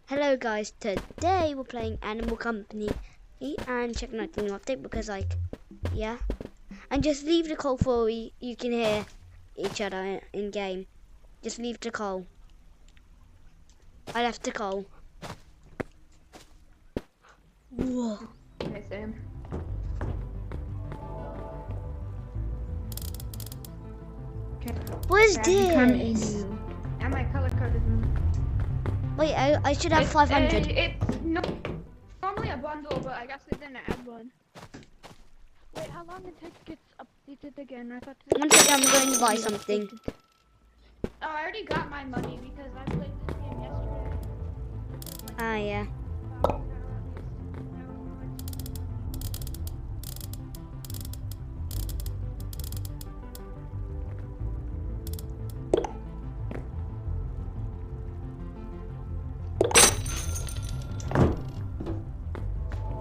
Hello guys, today we're playing Animal Company and checking out the new update because yeah. And just leave the call for you can hear each other in game. Just leave the call. I left the call. Whoa. Okay, Sam. Okay. What is this? And my color code is in. Wait, I should have 500. It's normally a bundle, but I guess they didn't add one. Wait, how long it gets updated again? I thought. One second, I'm going to buy something. Oh, I already got my money because I played this game yesterday. Ah, yeah.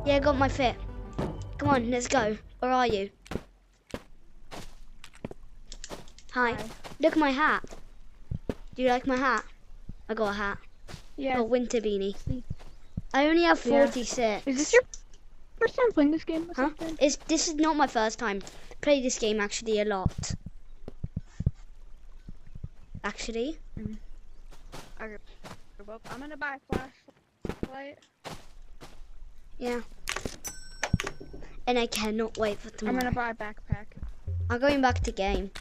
Yeah, I got my fit. Come on, let's go. Where are you? Hi. Look at my hat. Do you like my hat? I got a hat. Yeah. A winter beanie. I only have 46. Is this your first time playing this game? Huh? This is not my first time. Play this game actually a lot. Actually. Okay. Well, I'm gonna buy a flashlight. Yeah. And I cannot wait for tomorrow. I'm gonna buy a backpack. I'm going back to game.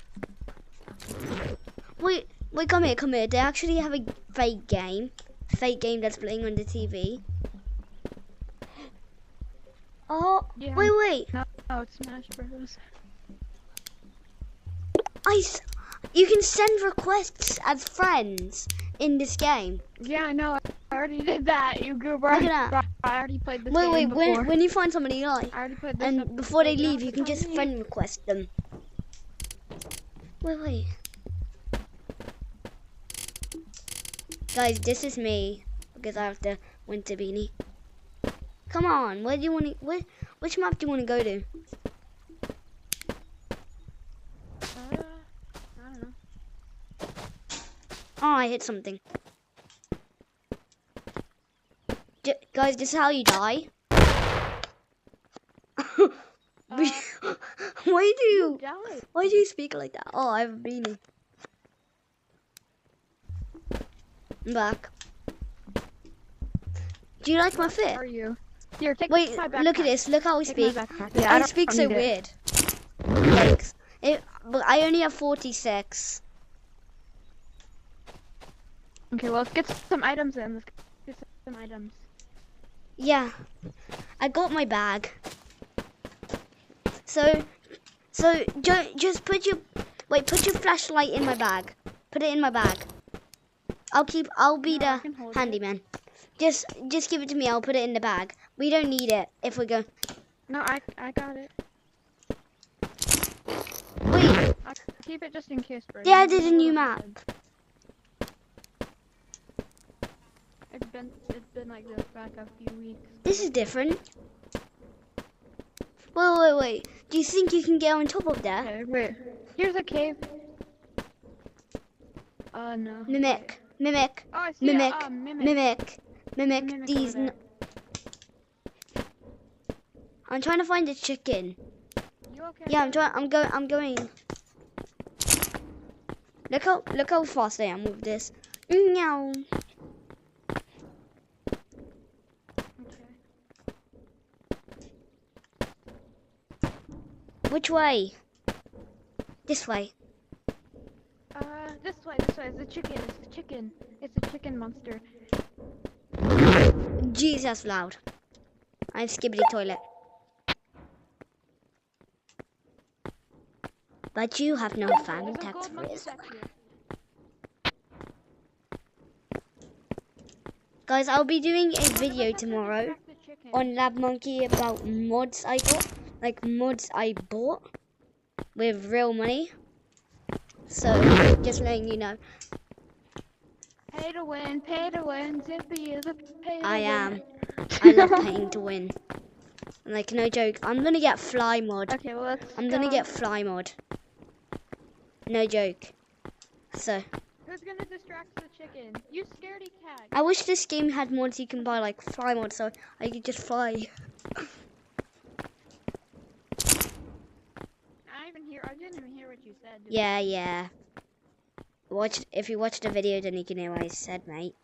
Wait, come here. They actually have a fake game that's playing on the TV. Oh, Yeah. wait. No, it's Smash Bros. You can send requests as friends in this game. Yeah, I know. I already did that. You goober. Look at that. I already played this game Wait, before. when you find somebody you like, I already played this and before they leave, you can just friend request them. Wait. Guys, this is me because I have the winter beanie. Come on, where do you want to? Which map do you want to go to? I don't know. Oh, I hit something. Guys, this is how you die. Why do you speak like that? Oh, I have a beanie. I'm back. Do you like my fit? How are you? Here, take Wait, my backpack. look at this. Look how I Take speak. my backpack. Yeah, I speak so weird. Thanks. But I only have 46. Okay, well, let's get some items in. Let's get some items. Yeah, I got my bag. So just put your flashlight in my bag. Put it in my bag. I'll be the handyman. Just give it to me. I'll put it in the bag. We don't need it if we go. No, I got it. Wait. I'll keep it just in case, bro. They added a new map. It's been like this back a few weeks. This is different. Wait. Do you think you can get on top of there? Okay, wait. Here's a cave. No. Mimic. Oh, I see Mimic. These. I'm trying to find a chicken. You okay? Yeah, I'm going. Look how fast I am with this. Meow. Okay. Which way? This way. This way. It's a chicken. It's a chicken monster. Jeez, that's loud. I'm skibbity toilet. But you have no family There's a tax gold for monkey this. statue. Guys, I'll be doing a video tomorrow Distract the chicken. on Lab Monkey about mods I got, like mods I bought with real money. So, just letting you know. Pay to win, Zippy is a pay to win. I am. I love paying to win. Like, no joke. I'm gonna get fly mod. Okay, well, let's I'm gonna get fly mod. No joke. So, Who's gonna distract the chicken? You scaredy cat. I wish this game had mods you can buy, like fly mods, so I could just fly. I didn't even hear what you said. Yeah. If you watch the video, then you can hear what I said, mate.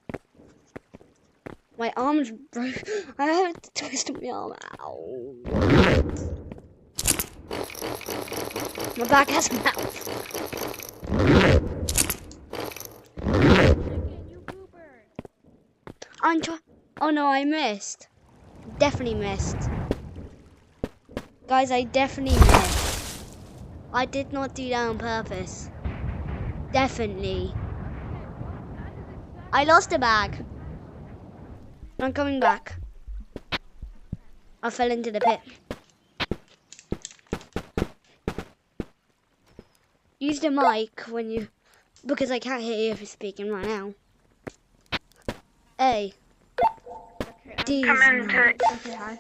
My arm's broke. I have to twist my arm. Ow. My back has a mouth. Chicken, you pooper. I'm trying. Oh no, I missed. Definitely missed. Guys, I definitely missed. I did not do that on purpose. Definitely. I lost a bag. I'm coming back. I fell into the pit. Use the mic when you, because I can't hear you if you're speaking right now. A. Okay, D. Okay, hi.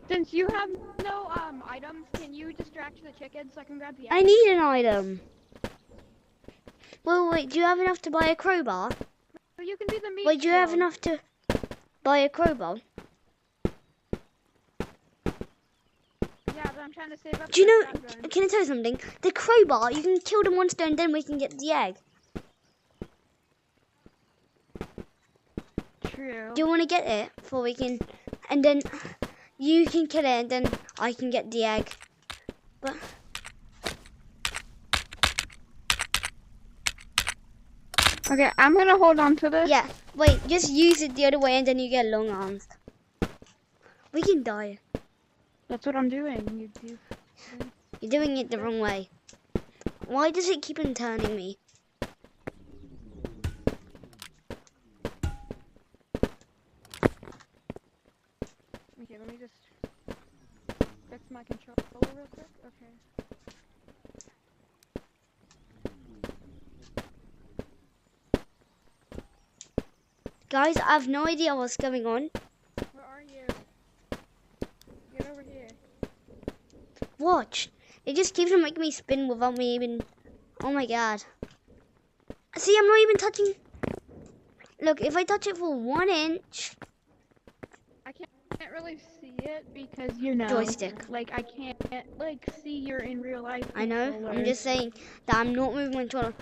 Since you have no items, can you distract the chicken so I can grab the I need an item. Well, wait, do you have enough to buy a crowbar? So you can do the meat. Wait, do you have shield. enough to buy a crowbar? Yeah, but I'm trying to save up. Do you for a know, shotgun. can I tell you something? The crowbar, you can kill the monster and then we can get the egg. True. Do you want to get it before we can, and then you can kill it and then I can get the egg. But Okay, I'm gonna hold on to this. yeah, wait, just use it the other way and then you get long arms. We can die. That's what I'm doing. You're doing it the wrong way. Why does it keep on turning me? Okay, let me just fix my controller real quick. Okay. Guys, I have no idea what's going on. Where are you? Get over here. Watch. It just keeps on making me spin without me even... Oh my god. See, I'm not even touching... Look, if I touch it for 1 inch... I can't really see it because, you know, Joystick. like I can't like see you're in real life. I know. I'm just saying that I'm not moving my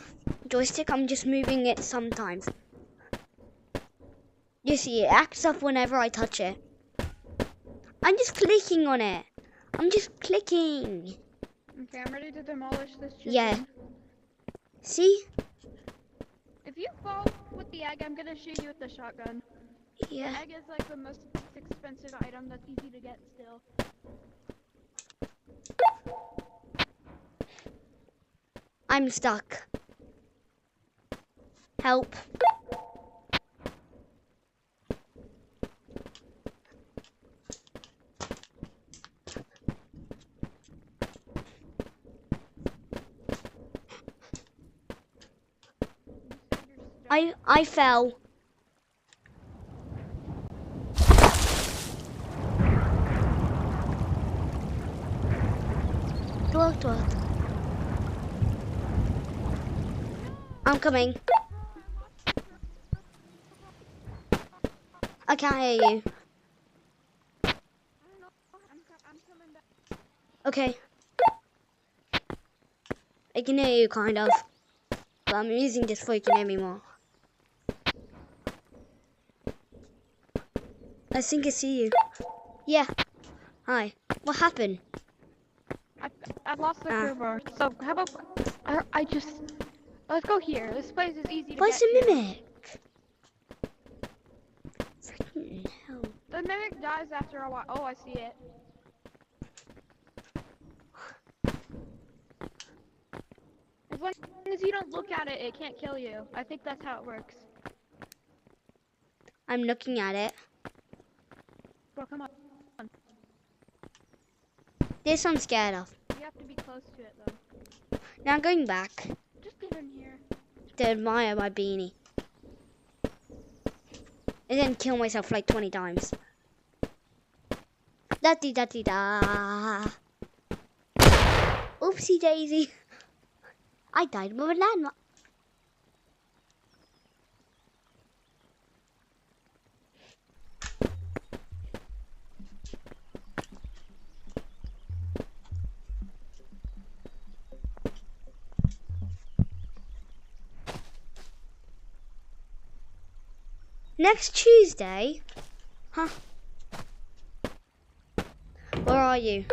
joystick. I'm just moving it sometimes. You see, it acts up whenever I touch it. I'm just clicking on it. I'm just clicking. Okay, I'm ready to demolish this chicken. Yeah. See? If you fall with the egg, I'm gonna shoot you with the shotgun. Yeah. Egg is like the most expensive item that's easy to get still. I'm stuck. Help. I fell. Dwell. I'm coming. I can't hear you. I don't know. I'm coming back. Okay. I can hear you, kind of. But I'm using this so you can hear me more. I think I see you. Yeah. Hi. What happened? I lost the crowbar. So how about I just let's go here. This place is easy to Where's get the to. mimic? Freaking hell. The mimic dies after a while. Oh, I see it. As long as you don't look at it, it can't kill you. I think that's how it works. I'm looking at it. Bro, come on. This I'm scared of. You have to be close to it though. Now I'm going back Just get in here. to admire my beanie. And then kill myself like 20 times. Da-dee-da-dee-da. Oopsie daisy. I died with a landmine. Next Tuesday? Huh? Where are you?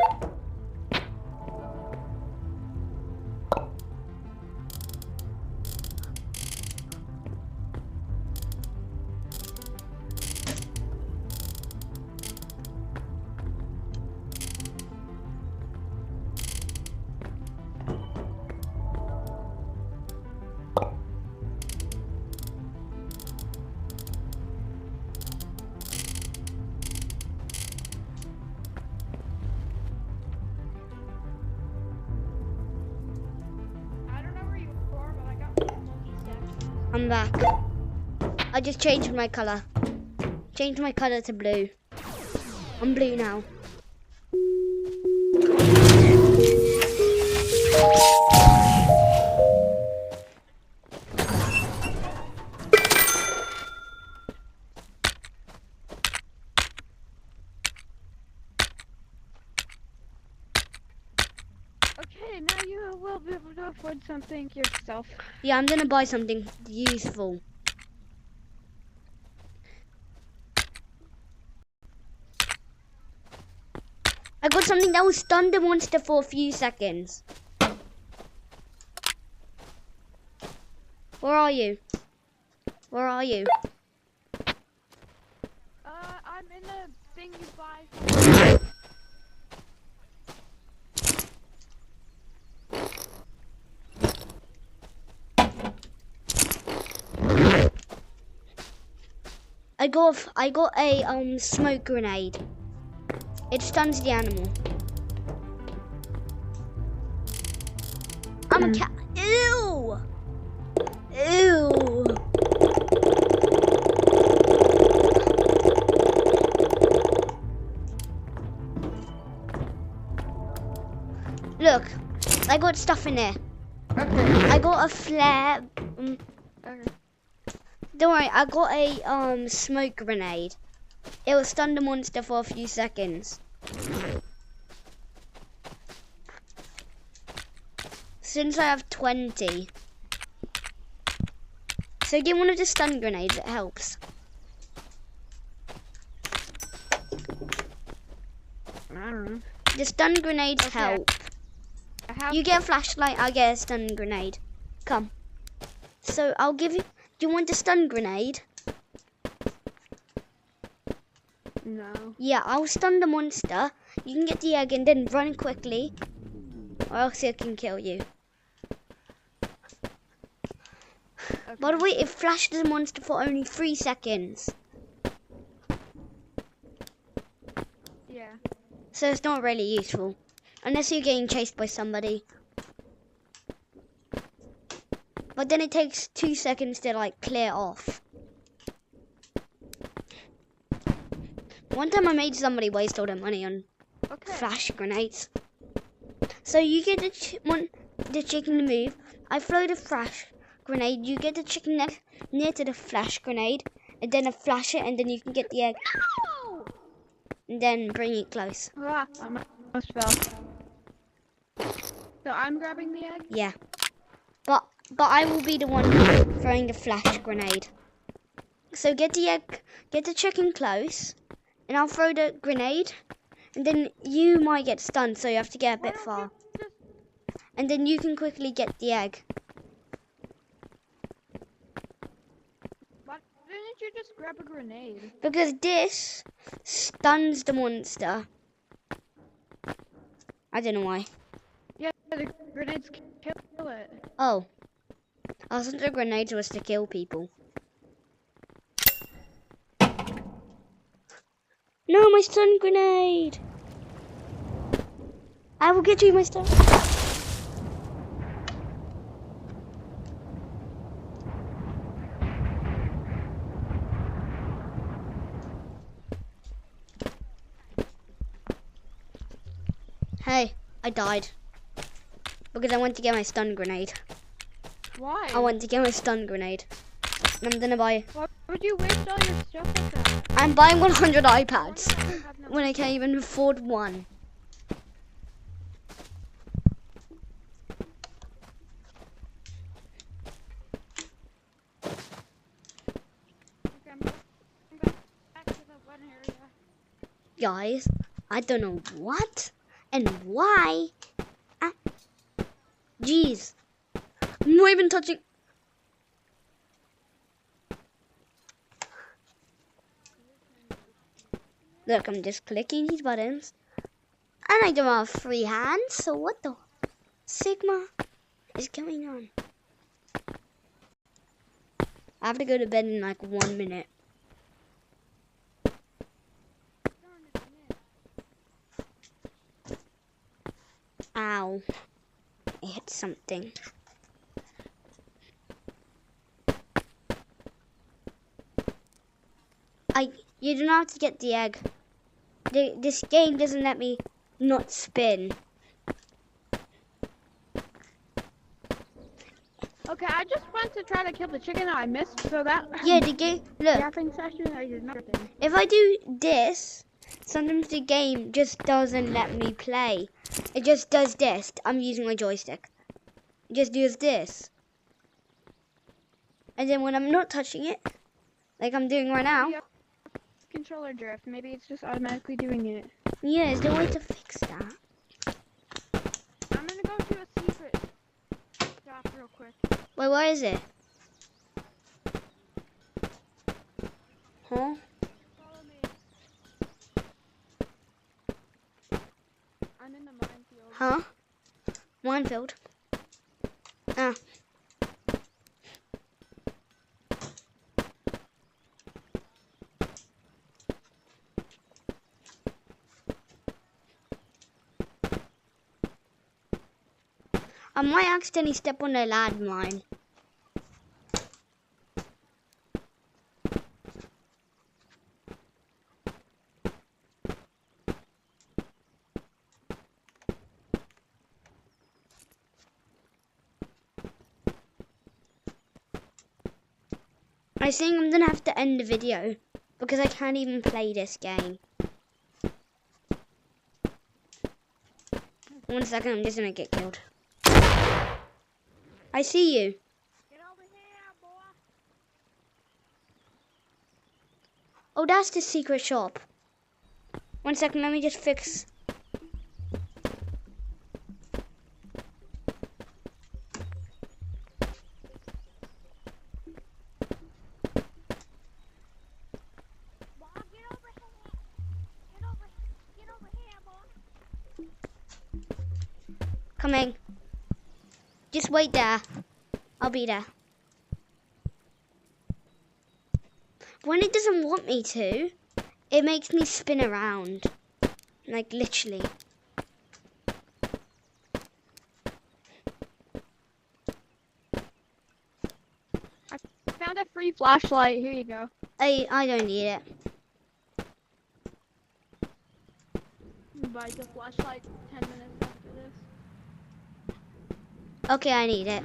I'm back. I just changed my color. Changed my color to blue. I'm blue now. Okay, now you will be able to afford something yourself. Yeah, I'm gonna buy something useful. I got something that will stun the monster for a few seconds. Where are you? Where are you? I'm in the thing you buy. I got a smoke grenade. It stuns the animal. I'm a cat. Ew! Ew! Look, I got stuff in there. Okay. I got a flare. Okay. Don't worry, I got a smoke grenade. It will stun the monster for a few seconds. Since I have 20. So get one of the stun grenades, it helps. I don't know. The stun grenades help. You get a flashlight, I'll get a stun grenade. Come. So I'll give you, do you want the stun grenade? No. Yeah, I'll stun the monster. You can get the egg and then run quickly, or else it can kill you. Okay. By the way, it flashed the monster for only 3 seconds. Yeah. So it's not really useful. Unless you're getting chased by somebody. But then it takes 2 seconds to like clear off. One time I made somebody waste all their money on flash grenades. So you get the chicken to move. I throw the flash grenade. You get the chicken near to the flash grenade. And then I flash it and then you can get the egg. No! And then bring it close. Ah, I almost fell. So I'm grabbing the egg? Yeah. But I will be the one throwing the flash grenade. So get the egg, get the chicken close. And I'll throw the grenade. And then you might get stunned, so you have to get a bit far. And then you can quickly get the egg. Why didn't you just grab a grenade? Because this stuns the monster. I don't know why. Yeah, the grenades kill it. Oh. I thought the grenade was to kill people. No, my stun grenade! I will get you, my stun. Hey, I died. Because I went to get my stun grenade. Why? I went to get my stun grenade. And I'm gonna buy... Why would you waste all your stuff like that? I'm buying 100 iPads. Why do I have no- When I can't even afford one. Okay, guys. I don't know what and why. Jeez. I'm not even touching. Look, I'm just clicking these buttons. And I don't have free hands, so what the Sigma is going on? I have to go to bed in like 1 minute. Ow. I hit something. You don't have to get the egg. This game doesn't let me not spin. Okay, I just went to try to kill the chicken and I missed, so that... Yeah, the game, look. Yapping session, I did nothing. If I do this, sometimes the game just doesn't let me play. It just does this. I'm using my joystick. It just does this. And then when I'm not touching it, like I'm doing right now. Controller drift. Maybe it's just automatically doing it. Yeah, is there a way to fix that? I'm gonna go to a secret shop real quick. Wait, where is it? Huh? Follow me. I'm in the minefield. Huh? Minefield. Ah. I might accidentally step on a landmine. I think I'm gonna have to end the video because I can't even play this game. 1 second, I'm just gonna get killed. I see you. Get over here, boy. Oh, that's the secret shop. 1 second, let me just fix. Coming. Just wait there. I'll be there. When it doesn't want me to, it makes me spin around. Like literally. I found a free flashlight. Here you go. I don't need it. Buy the flashlight 10 minutes after this. Okay, I need it.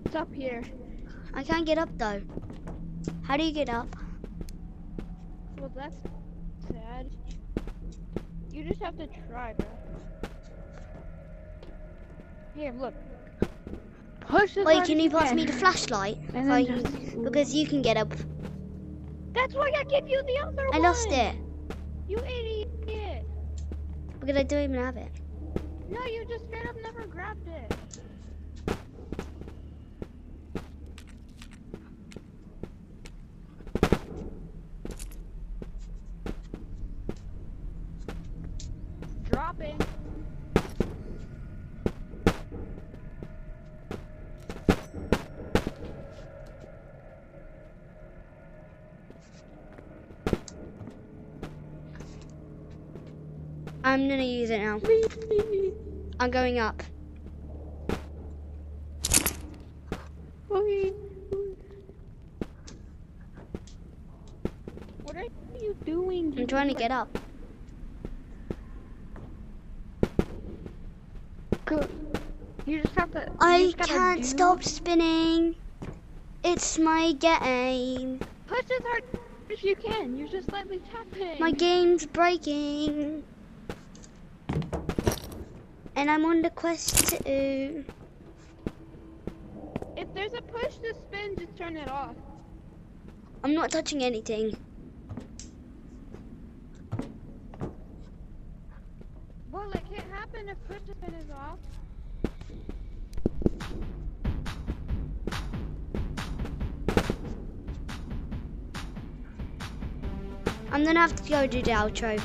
It's up here. I can't get up though. How do you get up? Well, that's sad. You just have to try, bro. Here, look. Push this. Wait, can you pass me the flashlight? And then Because you can get up. That's why I gave you the other one. I lost it. You idiot. Because I don't even have it. No, you just straight up never grabbed it. Dropping. I'm gonna use it now. I'm going up. Okay. What are you doing? I'm trying to get up. Good. You just have to. I can't stop spinning. It's my game. Push as hard as you can. You're just slightly tapping. My game's breaking. And I'm on the quest to... If there's a push to spin, just turn it off. I'm not touching anything. Well, it can't happen if push to spin is off. I'm gonna have to go do the outro.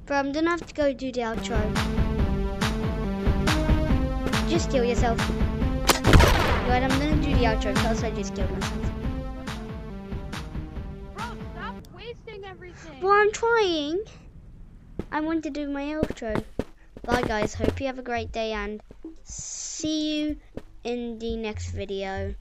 Bro, I'm gonna have to go do the outro. Just kill yourself. Right, I'm gonna do the outro because I just killed myself. Bro, stop wasting everything. Well, I'm trying. I want to do my outro. Bye guys, hope you have a great day and see you in the next video.